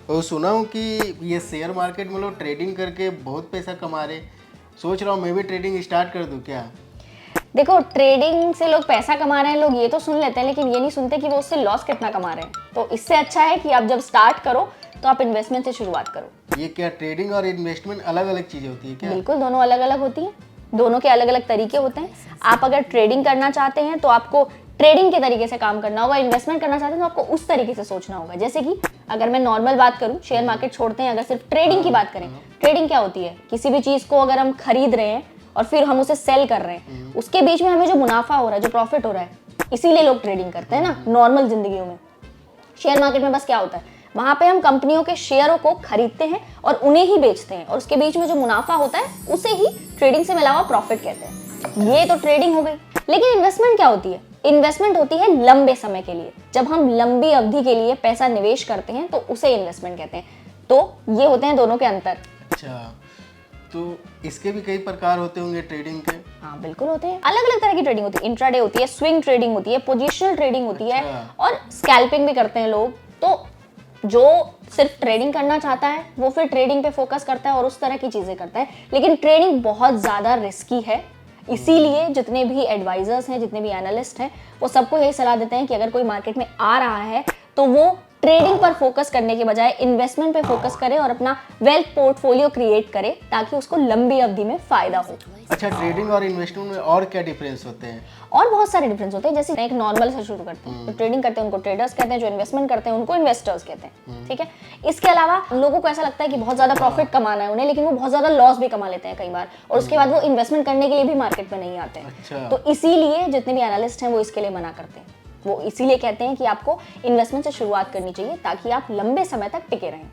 और सुना हूँ कि ये शेयर मार्केट में लोग ट्रेडिंग करके बहुत पैसा कमा रहे। सोच रहा हूँ मैं भी ट्रेडिंग स्टार्ट कर दूँ क्या। देखो, ट्रेडिंग से लोग पैसा कमा रहे हैं, लोग ये तो सुन लेते हैं, लेकिन ये नहीं सुनते कि वो उससे लॉस कितना कमा रहे हैं। तो इससे अच्छा है कि आप जब स्टार्ट करो तो आप इन्वेस्टमेंट से शुरुआत करो। ये क्या ट्रेडिंग और इन्वेस्टमेंट अलग अलग चीज़ें होती है क्या? बिल्कुल, दोनों अलग अलग होती हैं, दोनों के अलग अलग तरीके होते हैं। आप अगर ट्रेडिंग करना चाहते हैं तो आपको ट्रेडिंग के तरीके से काम करना होगा, इन्वेस्टमेंट करना चाहते हैं तो आपको उस तरीके से सोचना होगा। जैसे कि अगर मैं नॉर्मल बात करूं, शेयर मार्केट छोड़ते हैं, अगर सिर्फ ट्रेडिंग की बात करें, ट्रेडिंग क्या होती है? किसी भी चीज को अगर हम खरीद रहे हैं और फिर हम उसे सेल कर रहे हैं, उसके बीच में हमें जो मुनाफा हो रहा है, जो प्रॉफिट हो रहा है, इसीलिए लोग ट्रेडिंग करते हैं ना नॉर्मल जिंदगियों में। शेयर मार्केट में बस क्या होता है, वहां पे हम कंपनियों के शेयरों को खरीदते हैं और उन्हें ही बेचते हैं, और उसके बीच में जो मुनाफा होता है उसे ही ट्रेडिंग से मिला हुआ प्रॉफिट कहते हैं। ये तो ट्रेडिंग हो गई। लेकिन इन्वेस्टमेंट क्या होती है? इन्वेस्टमेंट होती है लंबे समय के लिए। जब हम लंबी अवधि के लिए पैसा निवेश करते हैं तो उसे इन्वेस्टमेंट कहते हैं। तो ये होते हैं दोनों के अंतर। अच्छा, तो इसके भी कई प्रकार होते होंगे ट्रेडिंग के? हाँ बिल्कुल होते हैं, अलग अलग तरह की ट्रेडिंग होती है। इंट्राडे होती है, स्विंग ट्रेडिंग होती है, पोजिशनल ट्रेडिंग होती है, और स्कैल्पिंग भी करते हैं लोग। तो जो सिर्फ ट्रेडिंग करना चाहता है वो फिर ट्रेडिंग पे फोकस करता है और उस तरह की चीजें करता है। लेकिन ट्रेडिंग बहुत ज्यादा रिस्की है, इसीलिए जितने भी एडवाइजर्स हैं, जितने भी एनालिस्ट हैं, वो सबको यही सलाह देते हैं कि अगर कोई मार्केट में आ रहा है तो वो ट्रेडिंग पर फोकस करने के बजाय इन्वेस्टमेंट पे फोकस करे और अपना वेल्थ पोर्टफोलियो क्रिएट करे, ताकि उसको लंबी अवधि में फायदा हो। अच्छा, ट्रेडिंग और इन्वेस्टमेंट में और क्या डिफरेंस होते हैं? और बहुत सारे डिफरेंस होते हैं। जैसे एक नॉर्मल से शुरू करते हैं, जो ट्रेडिंग करते हैं उनको ट्रेडर्स कहते हैं, जो इन्वेस्टमेंट करते हैं उनको इन्वेस्टर्स कहते हैं, ठीक है। इसके अलावा लोगों को ऐसा लगता है कि बहुत ज्यादा प्रॉफिट कमाना है उन्हें, लेकिन वो बहुत ज्यादा लॉस भी कमा लेते हैं कई बार, और उसके बाद वो इन्वेस्टमेंट करने के लिए भी मार्केट में नहीं आते हैं। अच्छा। तो इसीलिए जितने भी एनालिस्ट हैं वो इसके लिए मना करते हैं। वो इसीलिए कहते हैं कि आपको इन्वेस्टमेंट से शुरुआत करनी चाहिए ताकि आप लंबे समय तक टिके रहें।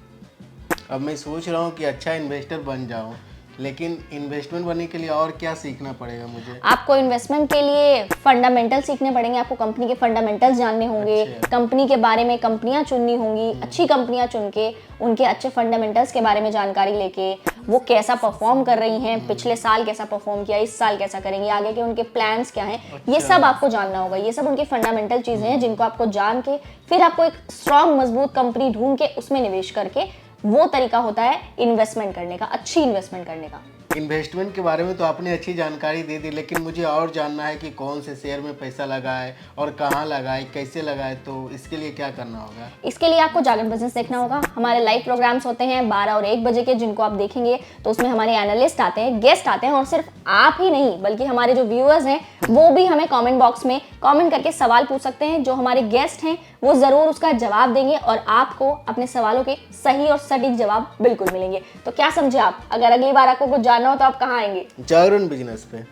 अब मैं सोच रहा हूँ कि अच्छा इन्वेस्टर बन जाऊँ, लेकिन इन्वेस्टमेंट बनने के लिए और क्या सीखना पड़ेगा मुझे? आपको इन्वेस्टमेंट के लिए फंडामेंटल सीखने पड़ेंगे, आपको कंपनी के फंडामेंटल्स जानने होंगे। अच्छा। कंपनी के बारे में कंपनियां चुननी होंगी, अच्छी कंपनियां चुन के उनके अच्छे फंडामेंटल्स के बारे में जानकारी लेके, वो कैसा परफॉर्म कर रही हैं, पिछले साल कैसा परफॉर्म किया, इस साल कैसा करेंगे, आगे के उनके प्लान्स क्या हैं, ये सब आपको जानना होगा। ये सब उनकी फंडामेंटल चीजें हैं जिनको आपको जान के फिर आपको एक स्ट्रॉन्ग मजबूत कंपनी ढूंढ के उसमें निवेश करके, वो तरीका होता है इन्वेस्टमेंट करने का, अच्छी इन्वेस्टमेंट करने का। इन्वेस्टमेंट के बारे में तो आपने अच्छी जानकारी दे दी, लेकिन मुझे और जानना है कि कौन से शेयर में पैसा लगाए और कहाँ लगाए, कैसे लगाए, तो इसके लिए क्या करना होगा? इसके लिए आपको जागरण बिजनेस देखना होगा। हमारे लाइव प्रोग्राम्स होते हैं 12 और 1 बजे के, जिनको आप देखेंगे तो उसमें हमारे एनालिस्ट आते हैं, गेस्ट आते हैं, और सिर्फ आप ही नहीं बल्कि हमारे जो व्यूअर्स हैं वो भी हमें कमेंट बॉक्स में कमेंट करके सवाल पूछ सकते हैं। जो हमारे गेस्ट हैं वो जरूर उसका जवाब देंगे और आपको अपने सवालों के सही और सटीक जवाब बिल्कुल मिलेंगे। तो क्या समझे आप? अगर अगली बार आपको कुछ जानना हो तो आप कहाँ आएंगे? जागरण बिजनेस पे।